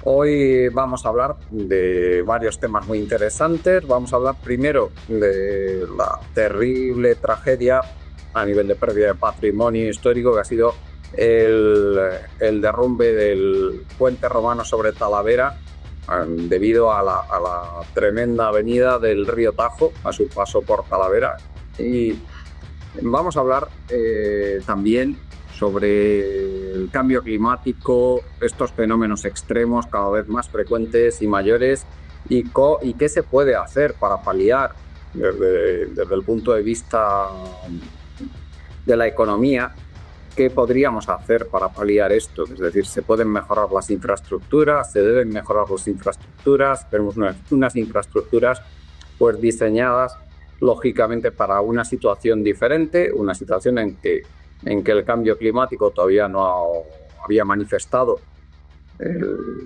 Hoy vamos a hablar de varios temas muy interesantes. Vamos a hablar primero de la terrible tragedia a nivel de pérdida de patrimonio histórico que ha sido el derrumbe del puente romano sobre Talavera debido a la tremenda avenida del río Tajo a su paso por Talavera. Y vamos a hablar también sobre el cambio climático, estos fenómenos extremos cada vez más frecuentes y mayores, y qué se puede hacer para paliar desde el punto de vista de la economía, qué podríamos hacer para paliar esto. Es decir, se pueden mejorar las infraestructuras, se deben mejorar las infraestructuras, tenemos unas infraestructuras pues diseñadas lógicamente para una situación diferente, una situación en que el cambio climático todavía no había manifestado,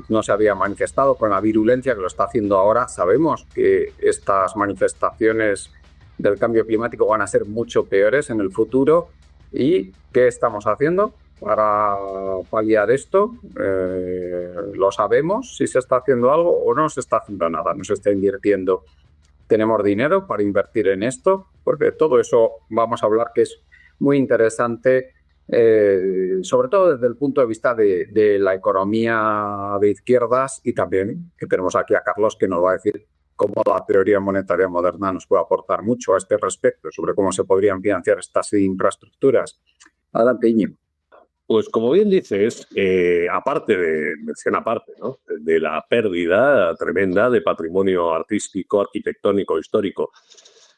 no se había manifestado con la virulencia que lo está haciendo ahora. Sabemos que estas manifestaciones del cambio climático van a ser mucho peores en el futuro. ¿Y qué estamos haciendo para paliar esto? ¿Lo sabemos si se está haciendo algo o no se está haciendo nada? No se está invirtiendo. ¿Tenemos dinero para invertir en esto? Porque todo eso vamos a hablar, que es muy interesante, sobre todo desde el punto de vista de la economía de izquierdas, y también que tenemos aquí a Carlos, que nos va a decir cómo la teoría monetaria moderna nos puede aportar mucho a este respecto, sobre cómo se podrían financiar estas infraestructuras. Adelante, Íñigo. Pues como bien dices, mención aparte, ¿no?, de la pérdida tremenda de patrimonio artístico, arquitectónico, histórico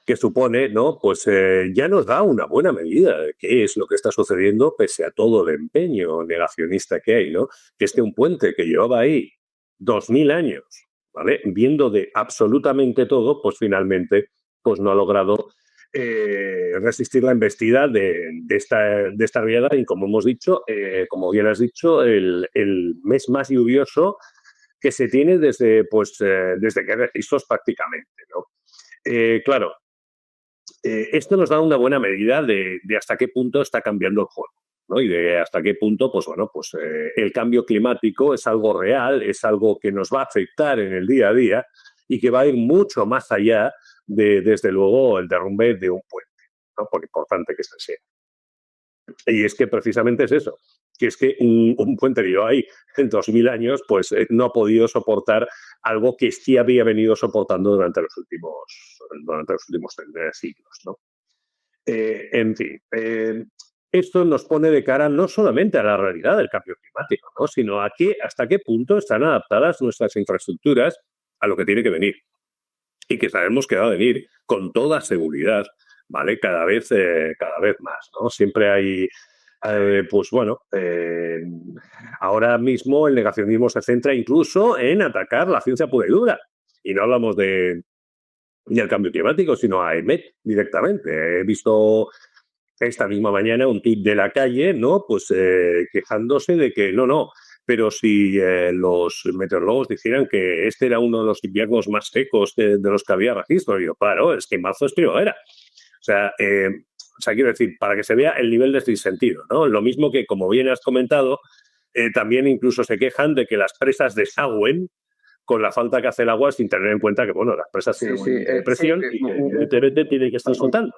que supone, ¿no?, pues ya nos da una buena medida de qué es lo que está sucediendo pese a todo el empeño negacionista que hay, ¿no? Que es que un puente que llevaba ahí 2000 años, ¿vale?, viendo de absolutamente todo, pues finalmente pues no ha logrado resistir la embestida de esta riada y, como hemos dicho, como bien has dicho, el mes más lluvioso que se tiene desde que hay registros prácticamente, ¿no? Claro, esto nos da una buena medida de hasta qué punto está cambiando el juego, ¿no? Y de hasta qué punto, pues bueno, pues el cambio climático es algo real, es algo que nos va a afectar en el día a día y que va a ir mucho más allá desde luego, el derrumbe de un puente, ¿no?, por importante que este sea. Y es que precisamente es eso, que es que un puente que lleva ahí en 2000 años, pues no ha podido soportar algo que sí había venido soportando durante los últimos siglos, ¿no? En fin, esto nos pone de cara no solamente a la realidad del cambio climático, ¿no?, sino a hasta qué punto están adaptadas nuestras infraestructuras a lo que tiene que venir. Y que sabemos que va a venir con toda seguridad, ¿vale? Cada vez más, ¿no? Siempre hay, pues bueno, ahora mismo el negacionismo se centra incluso en atacar la ciencia pura y dura. Y no hablamos del cambio climático, sino a EMET directamente. He visto esta misma mañana un tuit de la calle, ¿no?, pues quejándose de que no, pero si los meteorólogos dijeran que este era uno de los inviernos más secos de los que había registro, y yo, claro, es que en marzo es primavera. O sea, quiero decir, para que se vea el nivel de sinsentido, ¿no? Lo mismo que, como bien has comentado, también incluso se quejan de que las presas desagüen con la falta que hace el agua, sin tener en cuenta que, bueno, las presas tienen un límite de presión y que evidentemente tienen que estar soltando.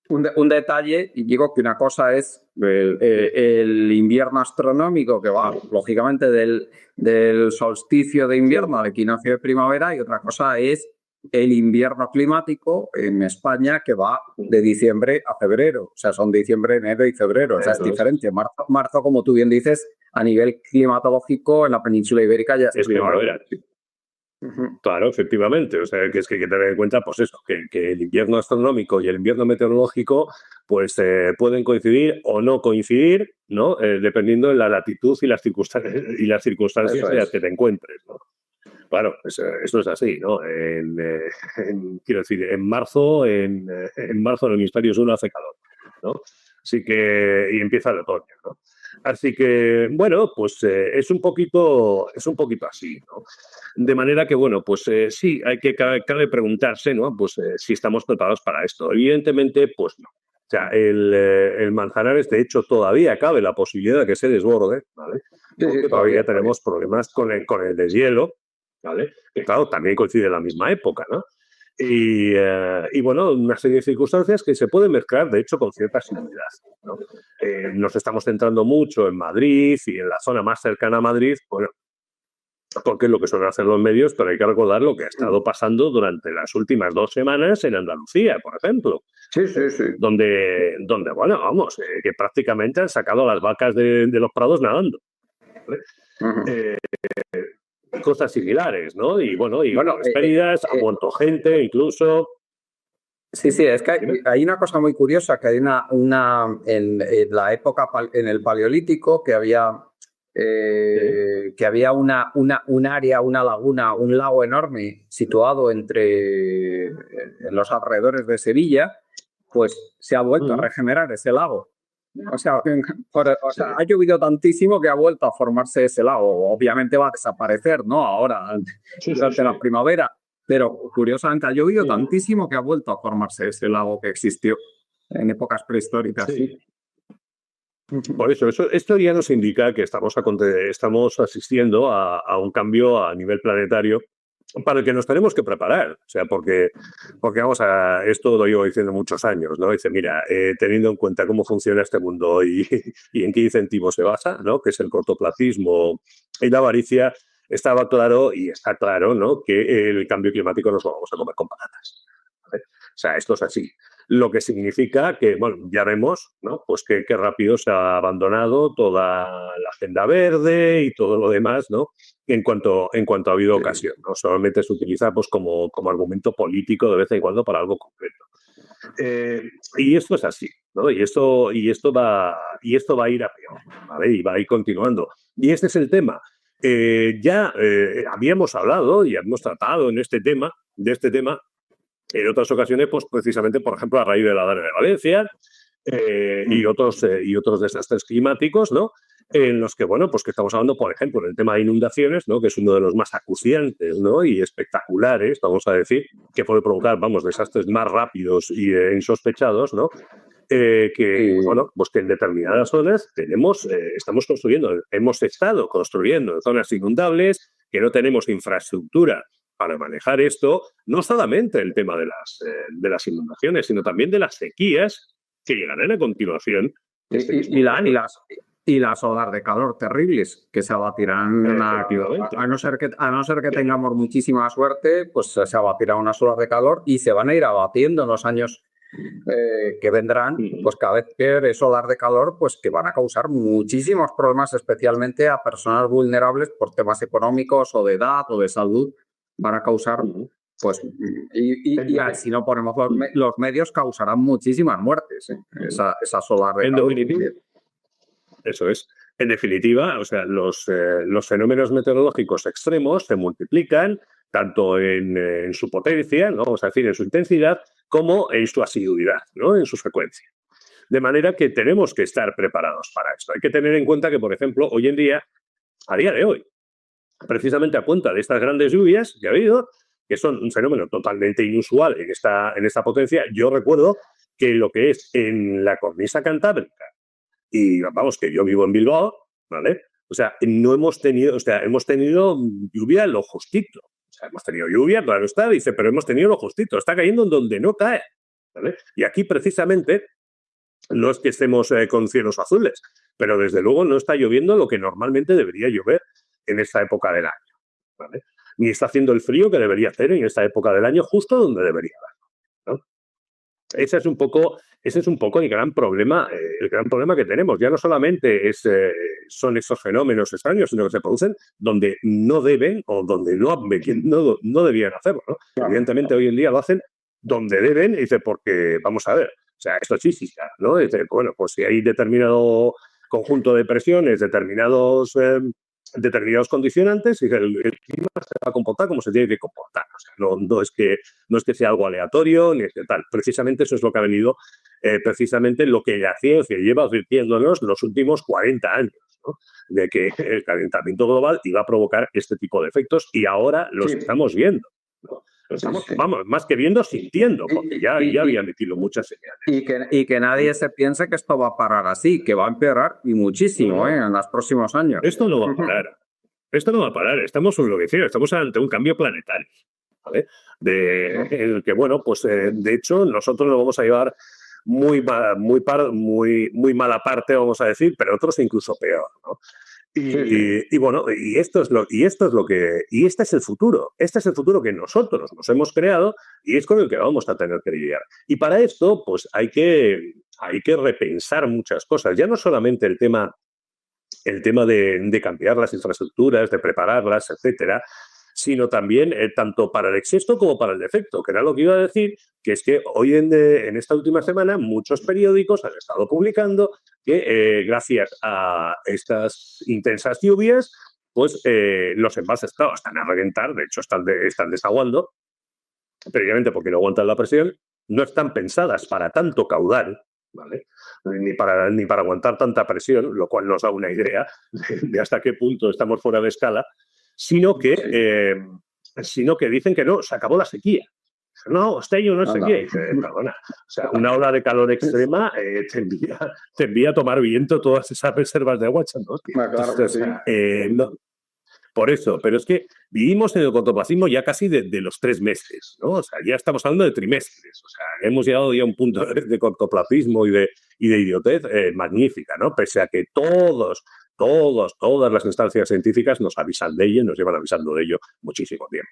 Un detalle, y digo que una cosa es el invierno astronómico, que va lógicamente del solsticio de invierno al equinoccio de primavera, y otra cosa es el invierno climático en España, que va de diciembre a febrero. O sea, son diciembre, enero y febrero. O sea, es diferente. Marzo, como tú bien dices, a nivel climatológico en la península ibérica ya es primavera. Uh-huh. Claro, efectivamente. O sea, que es que hay que tener en cuenta, pues eso, que el invierno astronómico y el invierno meteorológico, pues pueden coincidir o no coincidir, ¿no? Dependiendo de la latitud y las circunstancias en las que te encuentres, ¿no? Claro, eso es así, ¿no? Quiero decir, en marzo en el hemisferio sur hace calor, ¿no? Así que, y empieza el otoño, ¿no? Así que, bueno, pues es un poquito así, ¿no? De manera que, bueno, pues sí, cabe preguntarse, ¿no?, pues si estamos preparados para esto. Evidentemente, pues no. sea, el Manzanares, de hecho, todavía cabe la posibilidad de que se desborde, ¿vale? Porque todavía tenemos problemas con el deshielo, ¿vale? Que claro, también coincide en la misma época, ¿no? Y bueno, una serie de circunstancias que se pueden mezclar, de hecho, con cierta similaridad, ¿no? Nos estamos centrando mucho en Madrid y en la zona más cercana a Madrid, bueno, porque es lo que suelen hacer los medios, pero hay que recordar lo que ha estado pasando durante las últimas 2 semanas en Andalucía, por ejemplo. Sí, sí, sí. Donde bueno, vamos, que prácticamente han sacado a las vacas de los prados nadando, ¿vale? Cosas similares, ¿no? Y bueno, pérdidas, ha muerto gente, incluso. Sí, es que hay una cosa muy curiosa, que hay en la época, en el Paleolítico, que había un área, una laguna, un lago enorme situado en los alrededores de Sevilla, pues se ha vuelto a regenerar ese lago. O sea, ha llovido tantísimo que ha vuelto a formarse ese lago. Obviamente va a desaparecer, ¿no? Ahora, durante la primavera. Pero curiosamente ha llovido tantísimo que ha vuelto a formarse ese lago que existió en épocas prehistóricas. Sí. Por eso, esto ya nos indica que estamos asistiendo a un cambio a nivel planetario para el que nos tenemos que preparar. O sea, porque esto lo llevo diciendo muchos años, ¿no? Dice, mira, teniendo en cuenta cómo funciona este mundo y en qué incentivo se basa, ¿no? Que es el cortoplacismo y la avaricia, estaba claro y está claro, ¿no? Que el cambio climático nos lo vamos a comer con patatas, ¿vale? O sea, esto es así. Lo que significa que, bueno, ya vemos, ¿no? Pues que rápido se ha abandonado toda la agenda verde y todo lo demás, ¿no? En cuanto ha habido ocasión, ¿no? Solamente se utiliza pues como argumento político de vez en cuando para algo concreto. Y esto es así, ¿no? Y esto va a ir a peor, ¿vale? Y va a ir continuando. Y este es el tema. Habíamos hablado y hemos tratado de este tema en otras ocasiones, pues precisamente, por ejemplo, a raíz de la Dana de Valencia y otros desastres climáticos, ¿no? En los que, bueno, pues que estamos hablando, por ejemplo, del tema de inundaciones, ¿no? Que es uno de los más acuciantes, ¿no? Y espectaculares, vamos a decir, que puede provocar, vamos, desastres más rápidos y insospechados, ¿no? Bueno, pues que en determinadas zonas hemos estado construyendo zonas inundables, que no tenemos infraestructura para manejar esto, no solamente el tema de las inundaciones, sino también de las sequías que llegarán a continuación. Y las olas de calor terribles que se abatirán a no ser que tengamos muchísima suerte, pues se abatirán unas olas de calor y se van a ir abatiendo en los años que vendrán, pues cada vez que es olas de calor, pues que van a causar muchísimos problemas, especialmente a personas vulnerables por temas económicos o de edad o de salud. Van a causar, pues, y si no ponemos los medios, causarán muchísimas muertes, esas olas de calor. Eso es. En definitiva, o sea, los fenómenos meteorológicos extremos se multiplican tanto en su potencia, ¿no? Vamos a decir, en su intensidad, como en su asiduidad, ¿no? En su frecuencia. De manera que tenemos que estar preparados para esto. Hay que tener en cuenta que, por ejemplo, hoy en día, a día de hoy, precisamente a cuenta de estas grandes lluvias que ha habido, que son un fenómeno totalmente inusual en esta potencia, yo recuerdo que lo que es en la cornisa cantábrica, y vamos, que yo vivo en Bilbao, ¿vale? O sea, hemos tenido lluvia lo justito. O sea, hemos tenido lluvia, claro está, dice, pero hemos tenido lo justito. Está cayendo en donde no cae, ¿vale? Y aquí, precisamente, no es que estemos con cielos azules, pero desde luego no está lloviendo lo que normalmente debería llover en esta época del año, ¿vale? Ni está haciendo el frío que debería hacer en esta época del año, justo donde debería haber, ¿no? Ese es un poco el gran problema que tenemos. Ya no solamente son esos fenómenos extraños, sino que se producen donde no deben o donde no debían hacerlo, ¿no? Claro. Evidentemente, hoy en día lo hacen donde deben, y dice, porque, vamos a ver, o sea, esto es física, ¿no? Y dice, bueno, pues si hay determinado conjunto de presiones, determinados condicionantes, y el clima se va a comportar como se tiene que comportar. O sea, no es que sea algo aleatorio, ni es que tal. Precisamente eso es lo que ha venido, precisamente lo que la ciencia lleva advirtiéndonos los últimos 40 años, ¿no? De que el calentamiento global iba a provocar este tipo de efectos, y ahora los estamos viendo, ¿no? Estamos, sí. vamos, más que viendo, sintiendo, porque ya habían metido muchas señales. Y que nadie se piense que esto va a parar así, que va a empeorar y muchísimo en los próximos años. Esto no va a parar. Esto no va a parar. Estamos, lo que decía, estamos ante un cambio planetario. ¿Vale? El que, bueno, pues de hecho, nosotros lo vamos a llevar muy mala parte, vamos a decir, pero otros incluso peor, ¿no? Y bueno, y este es el futuro. Este es el futuro que nosotros nos hemos creado y es con el que vamos a tener que lidiar. Y para esto, pues hay que repensar muchas cosas. Ya no solamente el tema de cambiar las infraestructuras, de prepararlas, etcétera, sino también tanto para el exceso como para el defecto, que era lo que iba a decir, que es que hoy en esta última semana muchos periódicos han estado publicando que gracias a estas intensas lluvias, pues los embalses, claro, están a reventar, de hecho están desaguando, previamente porque no aguantan la presión, no están pensadas para tanto caudal, ¿vale? Ni para aguantar tanta presión, lo cual nos da una idea de hasta qué punto estamos fuera de escala, sino que dicen que no, se acabó la sequía. No, este año no es sequía. Y dice, perdona, o sea, una ola de calor extrema te envía a tomar viento todas esas reservas de agua, ¿no? Claro que sí. No. Por eso, pero es que vivimos en el cortoplacismo ya casi de los 3 meses, ¿no? O sea, ya estamos hablando de trimestres. O sea, hemos llegado ya a un punto de cortoplacismo y de idiotez magnífica, ¿no? Pese a que todas las instancias científicas nos avisan de ello, nos llevan avisando de ello muchísimo tiempo.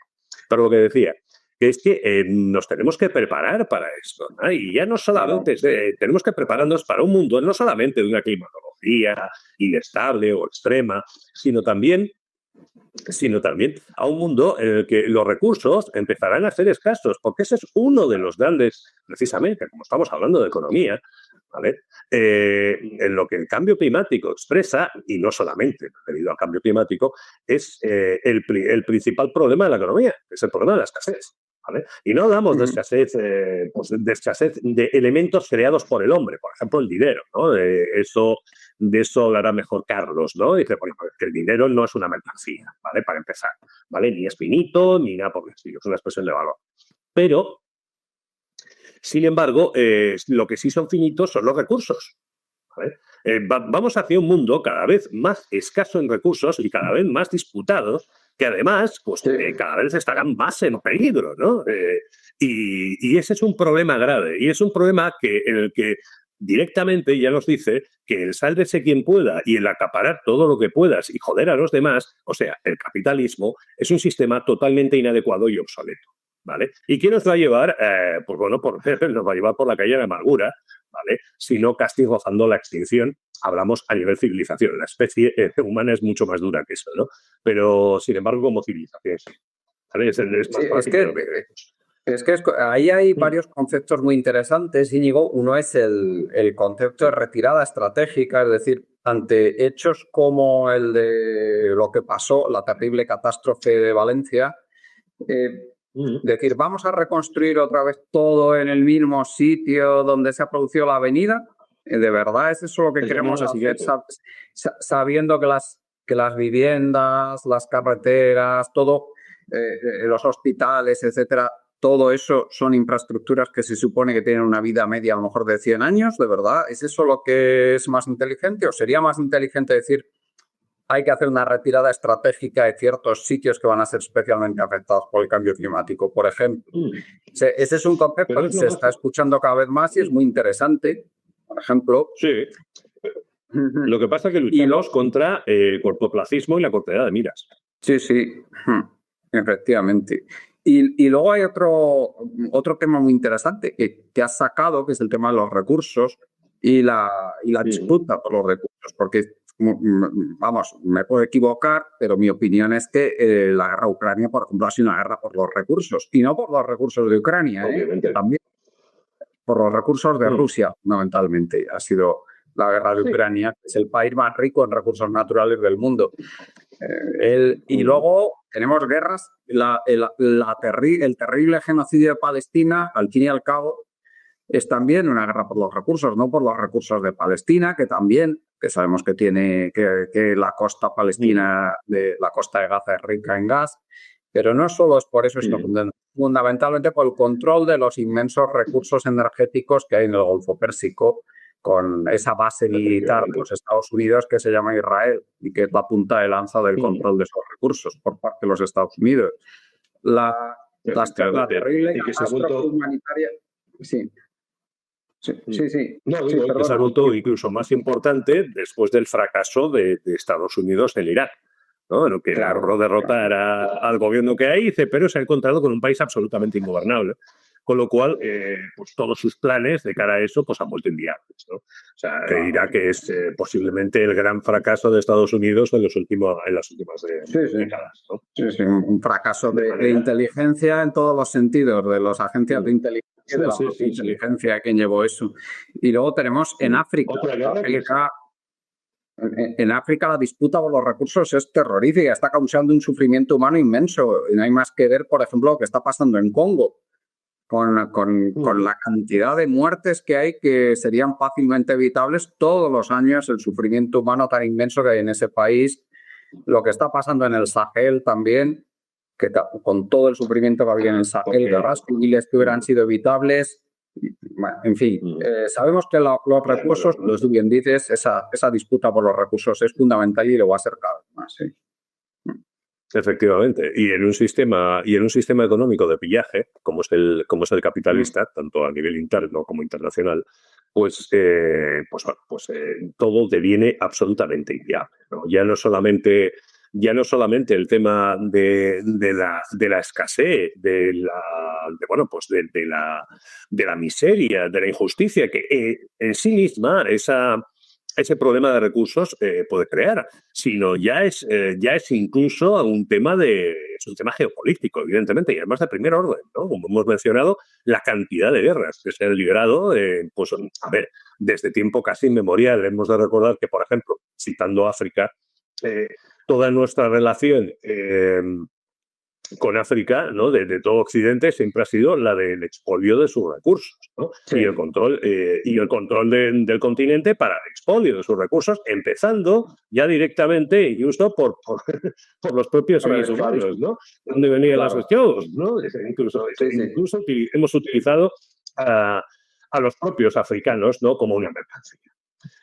Pero lo que decía, que es que nos tenemos que preparar para esto, ¿no? Y ya no solamente tenemos que prepararnos para un mundo, no solamente de una climatología inestable o extrema, sino también a un mundo en el que los recursos empezarán a ser escasos, porque ese es uno de los grandes, precisamente, como estamos hablando de economía, ¿vale? En lo que el cambio climático expresa, y no solamente debido al cambio climático, es el principal problema de la economía, que es el problema de la escasez. ¿Vale? Y no hablamos de escasez, de elementos creados por el hombre, por ejemplo, el dinero, ¿no? De eso hablará mejor Carlos, ¿no? Dice, bueno, que el dinero no es una mercancía, ¿vale? Para empezar, ¿vale? Ni es finito, ni nada por el estilo, es una expresión de valor. Pero, sin embargo, lo que sí son finitos son los recursos, ¿vale? Vamos hacia un mundo cada vez más escaso en recursos y cada vez más disputado, que además, pues cada vez estarán más en peligro, ¿no? Y ese es un problema grave, y es un problema en el que directamente ya nos dice que el sálvese quien pueda y el acaparar todo lo que puedas y joder a los demás, o sea, el capitalismo, es un sistema totalmente inadecuado y obsoleto, ¿vale? ¿Y qué nos va a llevar? Pues bueno, nos va a llevar por la calle de la amargura, ¿vale? Si no casi rozando la extinción, hablamos a nivel civilización. La especie humana es mucho más dura que eso, ¿no? Pero, sin embargo, como civilización, sí. ¿Vale? Es más fácil ahí hay varios conceptos muy interesantes, Íñigo. Uno es el concepto de retirada estratégica, es decir, ante hechos como el de lo que pasó, la terrible catástrofe de Valencia, decir, vamos a reconstruir otra vez todo en el mismo sitio donde se ha producido la avenida. ¿De verdad es eso lo que queremos hacer? Sabiendo que las viviendas, las carreteras, todo, los hospitales, etcétera, todo eso son infraestructuras que se supone que tienen una vida media a lo mejor de 100 años, ¿de verdad? ¿Es eso lo que es más inteligente? ¿O sería más inteligente decir, hay que hacer una retirada estratégica de ciertos sitios que van a ser especialmente afectados por el cambio climático, por ejemplo? Ese es un concepto que se está escuchando cada vez más y es muy interesante, por ejemplo. Sí. Lo que pasa es que luchamos contra el cortoplacismo y la cortedad de miras. Sí, efectivamente. Y luego hay otro tema muy interesante que has sacado, que es el tema de los recursos y la disputa por los recursos, porque, vamos, me puedo equivocar, pero mi opinión es que la guerra de Ucrania, por ejemplo, ha sido una guerra por los recursos, y no por los recursos de Ucrania, también por los recursos de Rusia, fundamentalmente. Ha sido la guerra de Ucrania, que es el país más rico en recursos naturales del mundo. Y luego tenemos guerras, el terrible genocidio de Palestina, al fin y al cabo, es también una guerra por los recursos, no por los recursos de Palestina, que también, que sabemos que tiene que la costa palestina, la costa de Gaza es rica en gas, Pero no solo es por eso, sino Mm. fundamentalmente por el control de los inmensos recursos energéticos que hay en el Golfo Pérsico, con esa base militar de Efectivamente. los Estados Unidos que se llama Israel y que es la punta de lanza del Mm. control de esos recursos por parte de los Estados Unidos. La, la Efectivamente. terrible Y que se ha catástrofe vuelto, humanitaria. Sí, sí, mm, sí, sí, no, sí, digo, que se ha perdona. vuelto incluso más importante después del fracaso de Estados Unidos en Irak, ¿no? En lo que Claro, logró derrotar al gobierno que hay, dice, pero se ha encontrado con un país absolutamente ingobernable. Con lo cual, pues todos sus planes de cara a eso pues han vuelto inviables, ¿no? O sea, claro. Irak es posiblemente el gran fracaso de Estados Unidos en las últimas Sí, sí. décadas, ¿no? Sí, sí, un fracaso De de manera. inteligencia en todos los sentidos, de las agencias de Mm. inteligencia y de Sí, la sí, propia sí, sí. inteligencia quien llevó eso. Y luego tenemos en África. Otra guerra que les. En África la disputa por los recursos es terrorífica, está causando un sufrimiento humano inmenso. Y no hay más que ver, por ejemplo, lo que está pasando en Congo, con Mm. la cantidad de muertes que hay que serían fácilmente evitables todos los años, el sufrimiento humano tan inmenso que hay en ese país, lo que está pasando en el Sahel también, que con todo el sufrimiento que había en el Sahel, Porque. guerras civiles que hubieran sido evitables. En fin, sabemos que los De recursos, acuerdo. lo tú bien dices, esa disputa por los recursos es fundamental y lo va a ser cada vez más. Sí. Efectivamente. Y en un sistema económico de pillaje, como es el capitalista, tanto a nivel interno como internacional, pues bueno, todo deviene absolutamente inviable, ¿no? Ya no solamente el tema de la escasez, bueno, pues de la miseria, de la injusticia, que en sí misma ese problema de recursos puede crear, sino ya es incluso es un tema geopolítico, evidentemente, y además de primer orden, ¿no? Como hemos mencionado, la cantidad de guerras que se han librado, pues a ver, desde tiempo casi inmemorial. Hemos de recordar que, por ejemplo, citando África, eh, toda nuestra relación con África, ¿no? De todo Occidente siempre ha sido la del expolio de sus recursos, ¿no? Sí, Y el control del continente para el expolio de sus recursos, empezando ya directamente incluso por los propios por el seres humanos, esclavismo, ¿no? ¿Dónde venían las claro. cuestiones, ¿no? Incluso, Sí, sí. incluso hemos utilizado a los propios africanos, ¿no? Como una mercancía.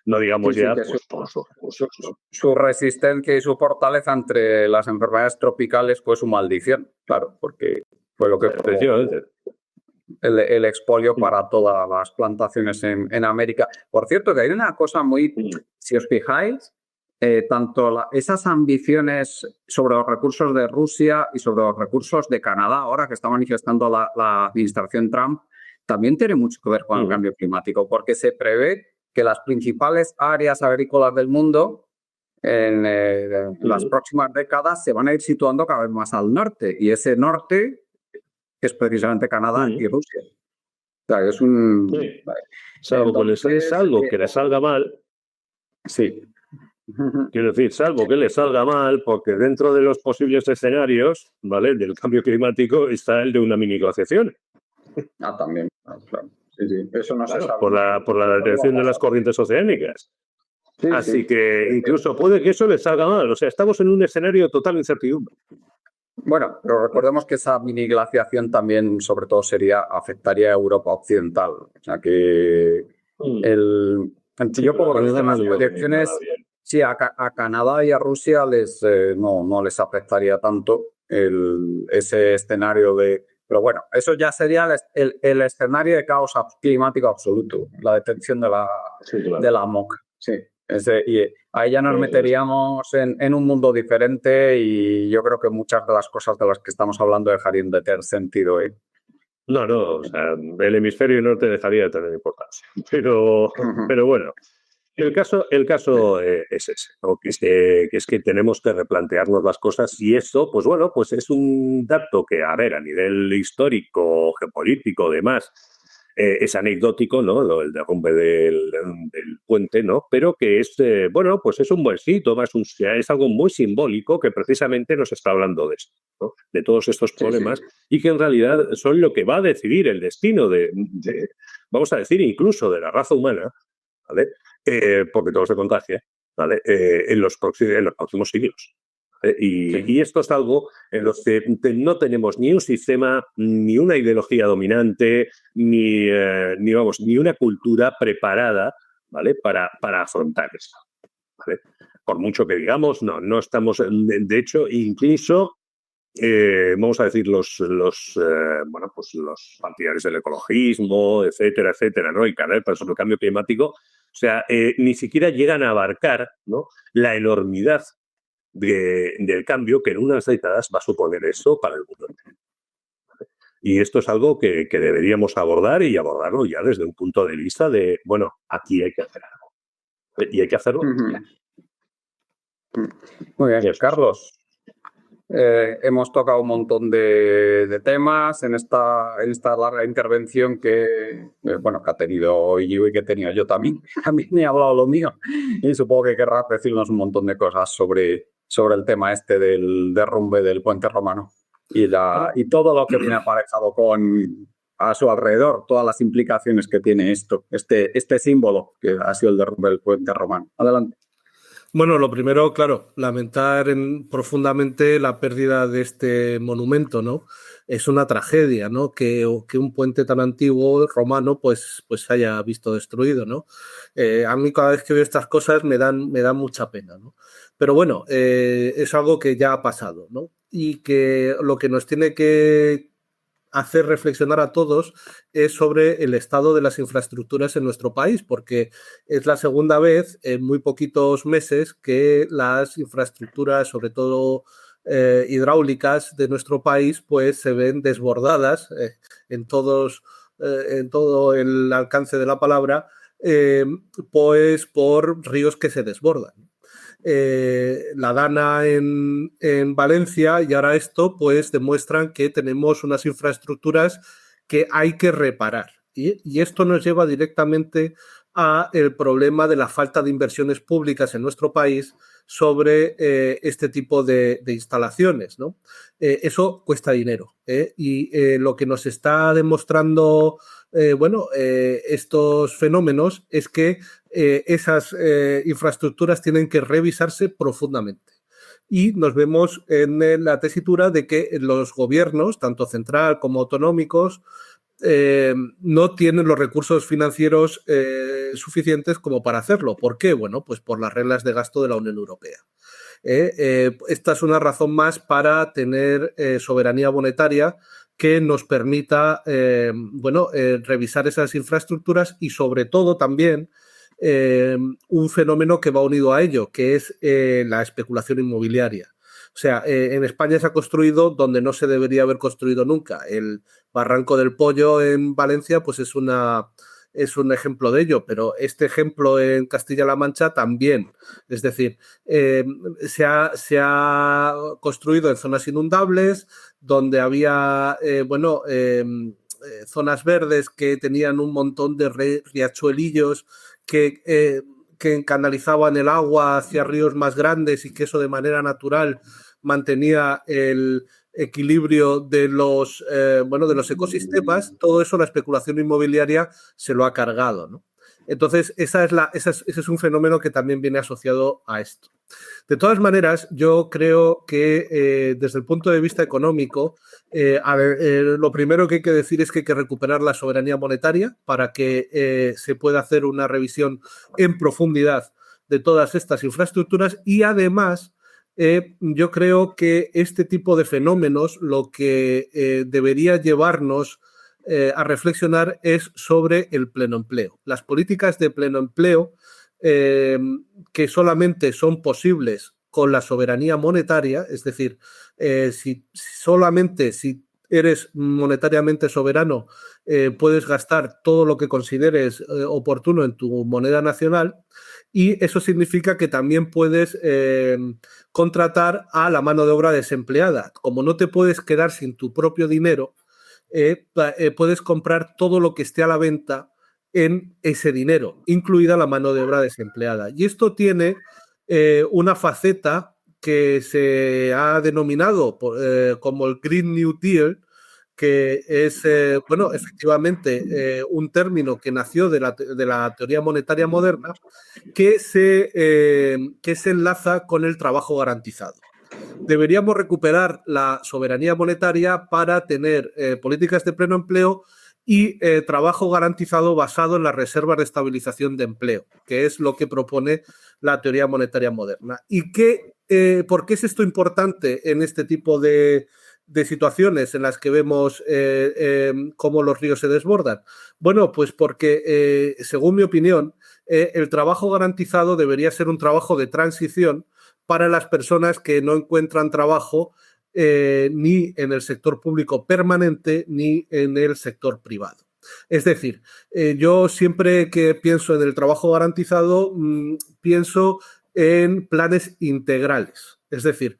No Sí, digamos sí, ya, que pues, por sus recursos, ¿no? su resistencia y su fortaleza entre las enfermedades tropicales fue su maldición, claro, porque fue lo que provocó Efectivamente. el expolio para todas las plantaciones en América. Por cierto, que hay una cosa muy, si os fijáis, tanto esas ambiciones sobre los recursos de Rusia y sobre los recursos de Canadá, ahora que está manifestando la administración Trump, también tiene mucho que ver con el cambio climático, porque se prevé que las principales áreas agrícolas del mundo en las próximas décadas se van a ir situando cada vez más al norte, y ese norte es precisamente Canadá y Rusia. O sea, es un... Sí. Entonces, Salvo que le salga mal, sí. quiero decir, salvo que le salga mal, porque dentro de los posibles escenarios, ¿vale? Del cambio climático está el de una mini glaciación. También, claro. Sí, sí. Eso no se Claro, sabe por muy la, bien. por la Pero va a detención de las pasar. corrientes oceánicas. Sí, Así sí. que incluso puede que eso le salga mal. O sea, estamos en un escenario de total incertidumbre. Bueno, pero recordemos que esa mini glaciación también, sobre todo, afectaría a Europa Occidental. O sea que Sí, yo, pero como he visto Canadá en no las le iba a venir nada proyecciones, bien. sí, a Canadá y a Rusia no les afectaría tanto ese escenario de. Pero bueno, eso ya sería el escenario de caos climático absoluto, la detención de la, Sí, de claro. la MOC. Sí, y ahí ya nos Eso es. meteríamos en un mundo diferente y yo creo que muchas de las cosas de las que estamos hablando dejarían de tener sentido. No, no, o sea, el hemisferio norte dejaría de tener importancia. Pero bueno, el caso es ese, ¿no? Que es que tenemos que replantearnos las cosas y eso, pues bueno, pues es un dato que, a ver, a nivel histórico, geopolítico, demás, es anecdótico, ¿no? El derrumbe del puente, ¿no? Pero que es, bueno, pues es un buen sitio, es algo muy simbólico que precisamente nos está hablando de esto, ¿no? De todos estos Sí, sí. problemas y que en realidad son lo que va a decidir el destino vamos a decir, incluso de la raza humana, ¿vale? Porque todo se contagia, ¿vale? En los próximos siglos. Y esto es algo en lo que no tenemos ni un sistema, ni una ideología dominante, ni una cultura preparada, ¿vale? Para afrontar esto, ¿vale? Por mucho que digamos, no estamos, de hecho, incluso vamos a decir, los partidarios del ecologismo, etcétera, ¿no? Y cargar sobre el cambio climático, o sea, ni siquiera llegan a abarcar, ¿no?, la enormidad del cambio que en unas décadas va a suponer eso para el mundo entero. Y esto es algo que deberíamos abordar y abordarlo ya desde un punto de vista de, bueno, aquí hay que hacer algo. Y hay que hacerlo. Muy bien, Carlos. Hemos tocado un montón de temas en esta larga intervención que ha tenido Iñigo y que he tenido yo también. También he hablado lo mío y supongo que querrás decirnos un montón de cosas sobre el tema este del derrumbe del puente romano y todo lo que viene aparejado a su alrededor, todas las implicaciones que tiene este símbolo que ha sido el derrumbe del puente romano. Adelante. Bueno, lo primero, claro, lamentar profundamente la pérdida de este monumento, ¿no? Es una tragedia, ¿no? Que un puente tan antiguo romano pues haya visto destruido, ¿no? A mí cada vez que veo estas cosas me dan mucha pena, ¿no? Pero bueno, es algo que ya ha pasado, ¿no? Y que lo que nos tiene que hacer reflexionar a todos es sobre el estado de las infraestructuras en nuestro país, porque es la segunda vez en muy poquitos meses que las infraestructuras, sobre todo hidráulicas de nuestro país, pues se ven desbordadas en todo el alcance de la palabra, pues por ríos que se desbordan. La Dana en Valencia y ahora esto pues demuestran que tenemos unas infraestructuras que hay que reparar y esto nos lleva directamente a el problema de la falta de inversiones públicas en nuestro país sobre este tipo de instalaciones, ¿no? Eso cuesta dinero y lo que nos está demostrando estos fenómenos es que esas infraestructuras tienen que revisarse profundamente. Y nos vemos en la tesitura de que los gobiernos, tanto central como autonómicos, no tienen los recursos financieros suficientes como para hacerlo. ¿Por qué? Bueno, pues por las reglas de gasto de la Unión Europea. Esta es una razón más para tener soberanía monetaria que nos permita revisar esas infraestructuras y sobre todo también un fenómeno que va unido a ello, que es la especulación inmobiliaria. O sea, en España se ha construido donde no se debería haber construido nunca. El Barranco del Pollo en Valencia pues es un ejemplo de ello, pero este ejemplo en Castilla-La Mancha también. Es decir, se ha construido en zonas inundables, donde había zonas verdes que tenían un montón de riachuelillos que canalizaban el agua hacia ríos más grandes y que eso de manera natural mantenía el equilibrio de los ecosistemas. Todo eso la especulación inmobiliaria se lo ha cargado, ¿no? Entonces, ese es un fenómeno que también viene asociado a esto. De todas maneras, yo creo que desde el punto de vista económico, lo primero que hay que decir es que hay que recuperar la soberanía monetaria para que se pueda hacer una revisión en profundidad de todas estas infraestructuras y además yo creo que este tipo de fenómenos lo que debería llevarnos a reflexionar es sobre el pleno empleo. Las políticas de pleno empleo que solamente son posibles con la soberanía monetaria, es decir, si eres monetariamente soberano, puedes gastar todo lo que consideres oportuno en tu moneda nacional y eso significa que también puedes contratar a la mano de obra desempleada. Como no te puedes quedar sin tu propio dinero, puedes comprar todo lo que esté a la venta en ese dinero, incluida la mano de obra desempleada. Y esto tiene una faceta que se ha denominado como el Green New Deal, que es, efectivamente, un término que nació de la teoría monetaria moderna, que se enlaza con el trabajo garantizado. deberíamos recuperar la soberanía monetaria para tener políticas de pleno empleo y trabajo garantizado basado en las reservas de estabilización de empleo, que es lo que propone la teoría monetaria moderna. ¿Y por qué es esto importante en este tipo de situaciones en las que vemos cómo los ríos se desbordan? Bueno, pues porque, según mi opinión, el trabajo garantizado debería ser un trabajo de transición para las personas que no encuentran trabajo ni en el sector público permanente ni en el sector privado. Es decir, yo siempre que pienso en el trabajo garantizado, pienso en planes integrales. Es decir,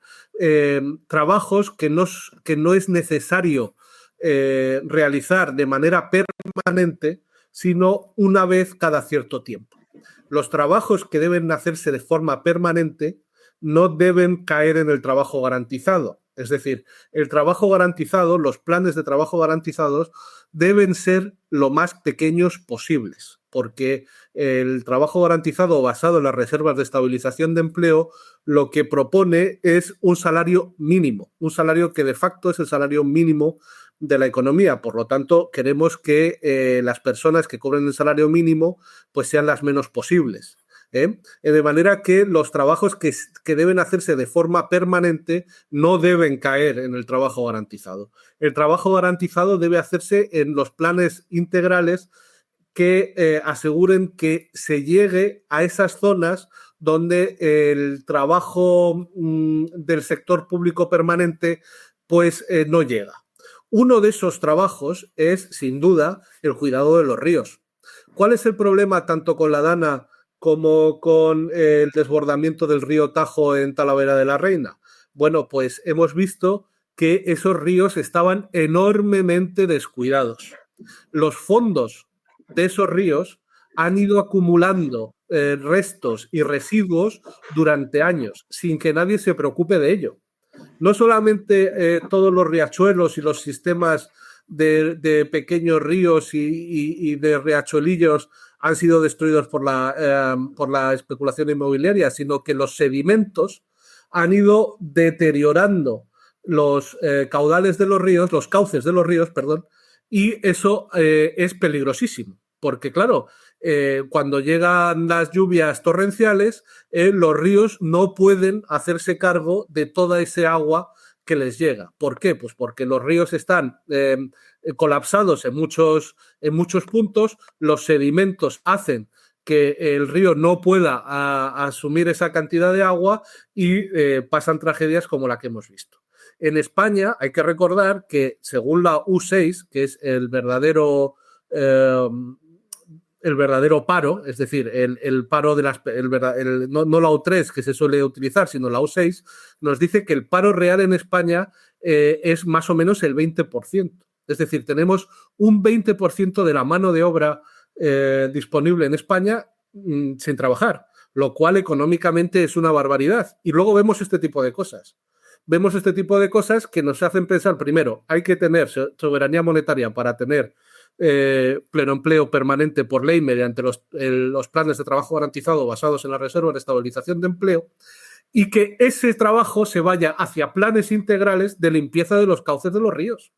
trabajos que no es necesario realizar de manera permanente, sino una vez cada cierto tiempo. Los trabajos que deben hacerse de forma permanente no deben caer en el trabajo garantizado. Es decir, el trabajo garantizado, los planes de trabajo garantizados deben ser lo más pequeños posibles, porque el trabajo garantizado basado en las reservas de estabilización de empleo lo que propone es un salario mínimo, un salario que de facto es el salario mínimo de la economía. Por lo tanto, queremos que las personas que cobren el salario mínimo pues sean las menos posibles. De manera que los trabajos que deben hacerse de forma permanente no deben caer en el trabajo garantizado. El trabajo garantizado debe hacerse en los planes integrales que aseguren que se llegue a esas zonas donde el trabajo del sector público permanente pues no llega. Uno de esos trabajos es, sin duda, el cuidado de los ríos. ¿Cuál es el problema tanto con la Dana como con el desbordamiento del río Tajo en Talavera de la Reina? Bueno, pues hemos visto que esos ríos estaban enormemente descuidados. Los fondos de esos ríos han ido acumulando restos y residuos durante años, sin que nadie se preocupe de ello. No solamente todos los riachuelos y los sistemas de pequeños ríos y de riachuelillos han sido destruidos por la especulación inmobiliaria, sino que los sedimentos han ido deteriorando los caudales de los ríos, los cauces de los ríos, perdón, y eso es peligrosísimo, porque claro, cuando llegan las lluvias torrenciales, los ríos no pueden hacerse cargo de toda ese agua que les llega. ¿Por qué? Pues porque los ríos están colapsados en muchos puntos, los sedimentos hacen que el río no pueda asumir esa cantidad de agua y pasan tragedias como la que hemos visto. En España hay que recordar que según la U6, que es el verdadero paro, es decir, el paro de no la U3 que se suele utilizar, sino la U6, nos dice que el paro real en España es más o menos el 20%. Es decir, tenemos un 20% de la mano de obra disponible en España sin trabajar, lo cual económicamente es una barbaridad. Y luego vemos este tipo de cosas. Vemos este tipo de cosas que nos hacen pensar, primero, hay que tener soberanía monetaria para tener pleno empleo permanente por ley mediante los planes de trabajo garantizado basados en la reserva de estabilización de empleo, y que ese trabajo se vaya hacia planes integrales de limpieza de los cauces de los ríos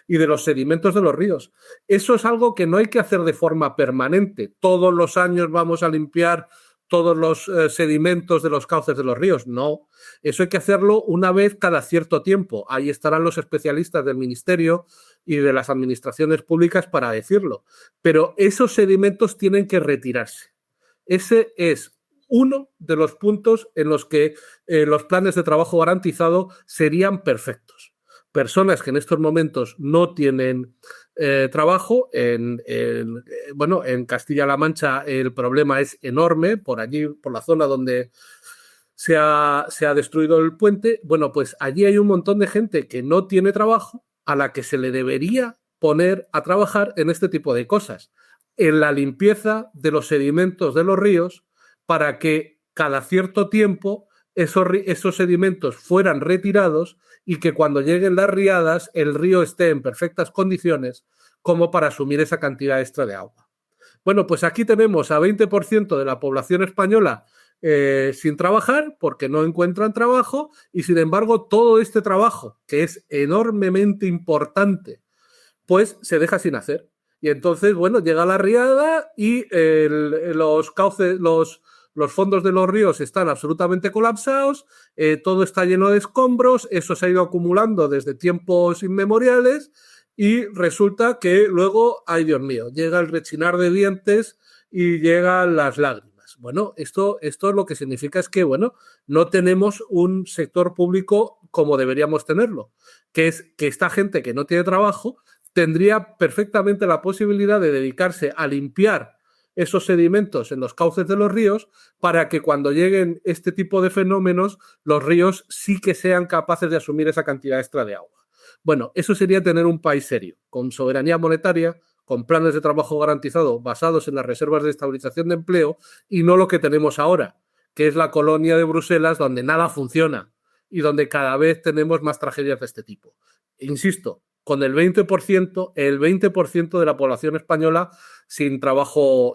y de los sedimentos de los ríos. Eso es algo que no hay que hacer de forma permanente. Todos los años vamos a limpiar todos los sedimentos de los cauces de los ríos. No, eso hay que hacerlo una vez cada cierto tiempo. Ahí estarán los especialistas del ministerio y de las administraciones públicas para decirlo. Pero esos sedimentos tienen que retirarse. Ese es uno de los puntos en los que los planes de trabajo garantizado serían perfectos. Personas que en estos momentos no tienen trabajo. En Castilla-La Mancha el problema es enorme, por allí, por la zona donde se ha destruido el puente. Bueno, pues allí hay un montón de gente que no tiene trabajo, a la que se le debería poner a trabajar en este tipo de cosas, en la limpieza de los sedimentos de los ríos, para que cada cierto tiempo esos sedimentos fueran retirados y que cuando lleguen las riadas el río esté en perfectas condiciones como para asumir esa cantidad extra de agua. Bueno, pues aquí tenemos a 20% de la población española sin trabajar porque no encuentran trabajo y, sin embargo, todo este trabajo, que es enormemente importante, pues se deja sin hacer. Y entonces, bueno, llega la riada y los cauces, los fondos de los ríos están absolutamente colapsados, todo está lleno de escombros, eso se ha ido acumulando desde tiempos inmemoriales y resulta que luego, ay Dios mío, llega el rechinar de dientes y llegan las lágrimas. Bueno, esto lo que significa es que, bueno, no tenemos un sector público como deberíamos tenerlo, que es que esta gente que no tiene trabajo tendría perfectamente la posibilidad de dedicarse a limpiar esos sedimentos en los cauces de los ríos para que cuando lleguen este tipo de fenómenos, los ríos sí que sean capaces de asumir esa cantidad extra de agua. Bueno, eso sería tener un país serio, con soberanía monetaria, con planes de trabajo garantizado basados en las reservas de estabilización de empleo y no lo que tenemos ahora, que es la colonia de Bruselas donde nada funciona y donde cada vez tenemos más tragedias de este tipo. Insisto, con el 20% de la población española sin trabajo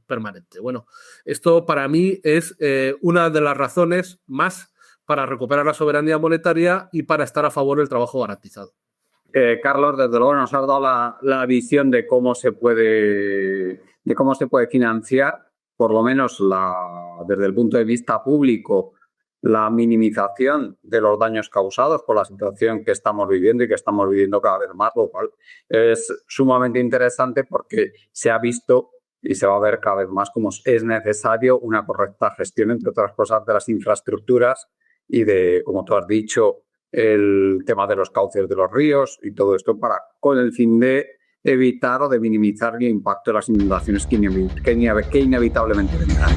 permanente. Bueno, esto para mí es una de las razones más para recuperar la soberanía monetaria y para estar a favor del trabajo garantizado. Carlos, desde luego nos has dado la visión de cómo se puede financiar, por lo menos desde el punto de vista público, la minimización de los daños causados por la situación que estamos viviendo y que estamos viviendo cada vez más, lo cual es sumamente interesante porque se ha visto y se va a ver cada vez más cómo es necesario una correcta gestión, entre otras cosas, de las infraestructuras y de, como tú has dicho, el tema de los cauces de los ríos y todo esto con el fin de evitar o de minimizar el impacto de las inundaciones que inevitablemente vendrán.